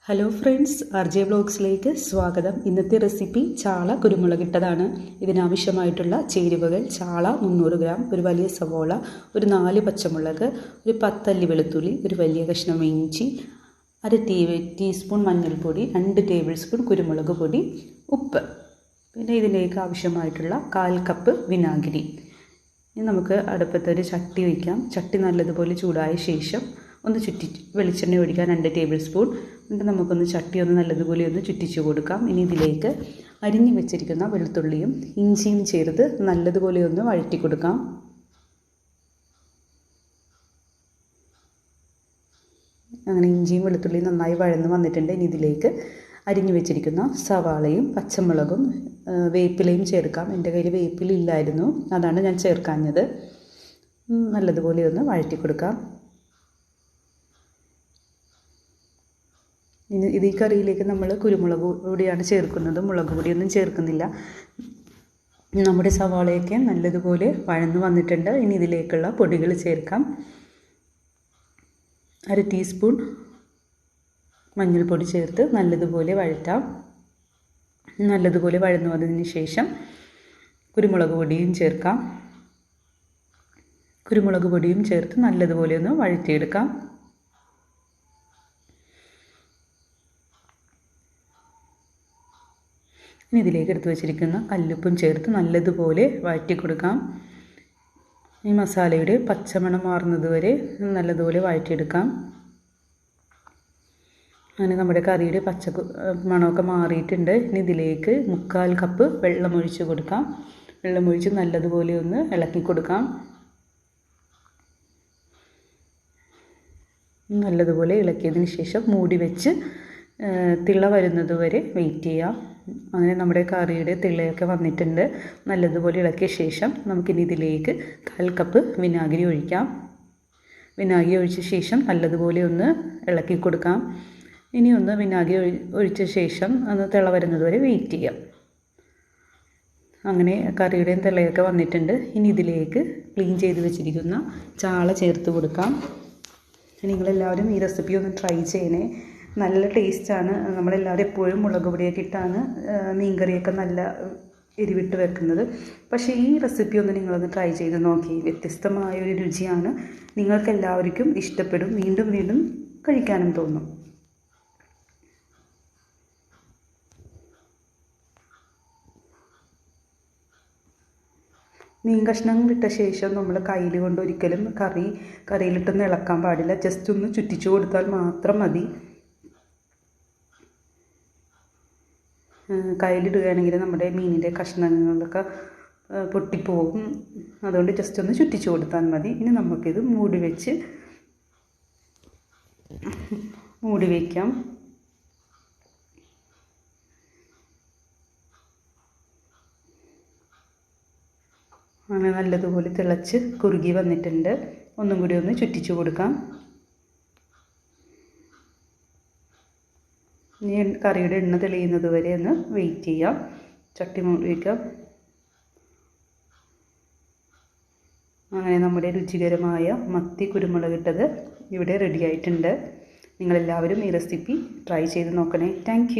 Hello friends, R J ബ്ലോഗ്സിലേക്ക് സ്വാഗതം. ഇന്നത്തെ recipe ചാള കുരുമുളകിട്ടതാണ്. ഇതിനാവശ്യമായിട്ടുള്ള ചേരുവകൾ: ചാള 300 ഗ്രാം, ഒരു വലിയ സവോള, ഒരു 4 പച്ചമുളക്, ഒരു 10 അല്ലി വെളുത്തുള്ളി, ഒരു വലിയ കഷ്ണം ഇഞ്ചി, അര ടീസ്പൂൺ മഞ്ഞൾപ്പൊടി, 2 ടേബിൾ സ്പൂൺ കുരുമുളക് പൊടി, ഉപ്പ്. പിന്നെ ഇതിലേക്ക് ആവശ്യമായിട്ടുള്ള 1/4 കപ്പ് വിനാഗിരി. ഇനി നമുക്ക് അടുപ്പത്തൊരു ചട്ടി വയ്ക്കാം. ചട്ടി നല്ലതുപോലെ ചൂടായ ശേഷം ഒന്ന് വെളിച്ചെണ്ണ ഒഴിക്കാൻ 2 ടേബിൾ സ്പൂൺ. എന്നിട്ട് നമുക്കൊന്ന് ചട്ടി നല്ലതുപോലെ ചുറ്റിച്ചു കൊടുക്കാം. ഇനി ഇതിലേക്ക് അരിഞ്ഞു വെച്ചിരിക്കുന്ന വെളുത്തുള്ളിയും ഇഞ്ചിയും ചേർത്ത് നല്ലതുപോലെ വഴറ്റി കൊടുക്കാം. അങ്ങനെ ഇഞ്ചിയും വെളുത്തുള്ളിയും നന്നായി വഴന്ന് വന്നിട്ടുണ്ട്. ഇനി ഇതിലേക്ക് അരിഞ്ഞു വെച്ചിരിക്കുന്ന സവാളയും പച്ചമുളകും വേപ്പിലയും ചേർക്കാം. എൻ്റെ കയ്യിൽ വേപ്പിലില്ലായിരുന്നു, അതാണ് ഞാൻ ചേർക്കാഞ്ഞത്. നല്ലതുപോലെ വഴറ്റി കൊടുക്കാം. ഇനി ഈ കറിയിലേക്ക് നമ്മൾ കുരുമുളക് പൊടിയാണ് ചേർക്കുന്നത്, മുളക് പൊടിയൊന്നും ചേർക്കുന്നില്ല. നമ്മുടെ സവാളയൊക്കെ നല്ലതുപോലെ വഴന്ന് വന്നിട്ടുണ്ട്. ഇനി ഇതിലേക്കുള്ള പൊടികൾ ചേർക്കാം. അര ടീസ്പൂൺ മഞ്ഞൾപ്പൊടി ചേർത്ത് നല്ലതുപോലെ വഴറ്റാം. നല്ലതുപോലെ വഴന്നു വന്നതിന് ശേഷം കുരുമുളക് പൊടിയും ചേർക്കാം. കുരുമുളക് പൊടിയും ചേർത്ത് നല്ലതുപോലെ വഴറ്റിയെടുക്കാം. ഇനി ഇതിലേക്ക് എടുത്ത് വെച്ചിരിക്കുന്ന കല്ലുപ്പും ചേർത്ത് നല്ലതുപോലെ വഴറ്റി കൊടുക്കാം. ഈ മസാലയുടെ പച്ചമണം മാറുന്നത് വരെ നല്ലതുപോലെ വഴറ്റിയെടുക്കാം. അങ്ങനെ നമ്മുടെ കറിയുടെ മണമൊക്കെ മാറിയിട്ടുണ്ട്. ഇനി ഇതിലേക്ക് 1/4 കപ്പ് വെള്ളമൊഴിച്ച് കൊടുക്കാം. വെള്ളമൊഴിച്ച് നല്ലതുപോലെ ഇളക്കി കൊടുക്കാം. നല്ലതുപോലെ ഇളക്കിയതിന് ശേഷം മൂടി വെച്ച് തിള വരുന്നത് വരെ വെയിറ്റ് ചെയ്യാം. അങ്ങനെ നമ്മുടെ കറിയുടെ തിളയൊക്കെ വന്നിട്ടുണ്ട്. നല്ലതുപോലെ ഇളക്കിയ ശേഷം നമുക്കിനി ഇതിലേക്ക് 1/4 കപ്പ് വിനാഗിരി ഒഴിക്കാം. വിനാഗിരി ഒഴിച്ച ശേഷം നല്ലതുപോലെ ഇളക്കി കൊടുക്കാം. ഇനി വിനാഗിരി ഒഴിച്ച ശേഷം തിള വരുന്നത് വരെ വെയിറ്റ് ചെയ്യാം. അങ്ങനെ കറിയുടെയും തിളയൊക്കെ വന്നിട്ടുണ്ട്. ഇനി ഇതിലേക്ക് ക്ലീൻ ചെയ്ത് വെച്ചിരിക്കുന്ന ചാള ചേർത്ത് കൊടുക്കാം. നിങ്ങളെല്ലാവരും ഈ റെസിപ്പി ട്രൈ ചെയ്യണേ. നല്ല ടേസ്റ്റാണ്. നമ്മളെല്ലാവരും എപ്പോഴും മുളക് പൊടിയൊക്കെ ഇട്ടാണ് മീൻകറിയൊക്കെ നല്ല എരിവിട്ട് വെക്കുന്നത്. പക്ഷേ ഈ റെസിപ്പി നിങ്ങളൊന്ന് ട്രൈ ചെയ്ത് നോക്കി. വ്യത്യസ്തമായൊരു രുചിയാണ്. നിങ്ങൾക്കെല്ലാവർക്കും ഇഷ്ടപ്പെടും. വീണ്ടും വീണ്ടും കഴിക്കാനും തോന്നും. മീൻ കഷ്ണം ഇട്ട ശേഷം നമ്മൾ കയ്യിൽ കൊണ്ട് ഒരിക്കലും കറിയിലിട്ടൊന്ന് ഇളക്കാൻ പാടില്ല. ജസ്റ്റ് ഒന്ന് ചുറ്റിച്ചു കൊടുത്താൽ മാത്രം മതി. കയ്യിലിടുകയാണെങ്കിൽ നമ്മുടെ മീനിൻ്റെ കഷ്ണങ്ങളൊക്കെ പൊട്ടിപ്പോകും. അതുകൊണ്ട് ജസ്റ്റ് ഒന്ന് ചുറ്റിച്ചു കൊടുത്താൽ മതി. ഇനി നമുക്കിത് മൂടി വയ്ക്കാം. അങ്ങനെ നല്ലതുപോലെ തിളച്ച് കുറുകി വന്നിട്ടുണ്ട്. ഒന്നും കൂടി ചുറ്റിച്ചു കൊടുക്കാം. ഇനി കറിയുടെ എണ്ണ തെളിയുന്നത് വരെ വെയിറ്റ് ചെയ്യാം. ചട്ടി മൂടി വയ്ക്കാം. അങ്ങനെ നമ്മുടെ രുചികരമായ മത്തി കുരുമുളകിട്ടത് ഇവിടെ റെഡി ആയിട്ടുണ്ട്. നിങ്ങളെല്ലാവരും ഈ റെസിപ്പി ട്രൈ ചെയ്ത് നോക്കണേ. താങ്ക്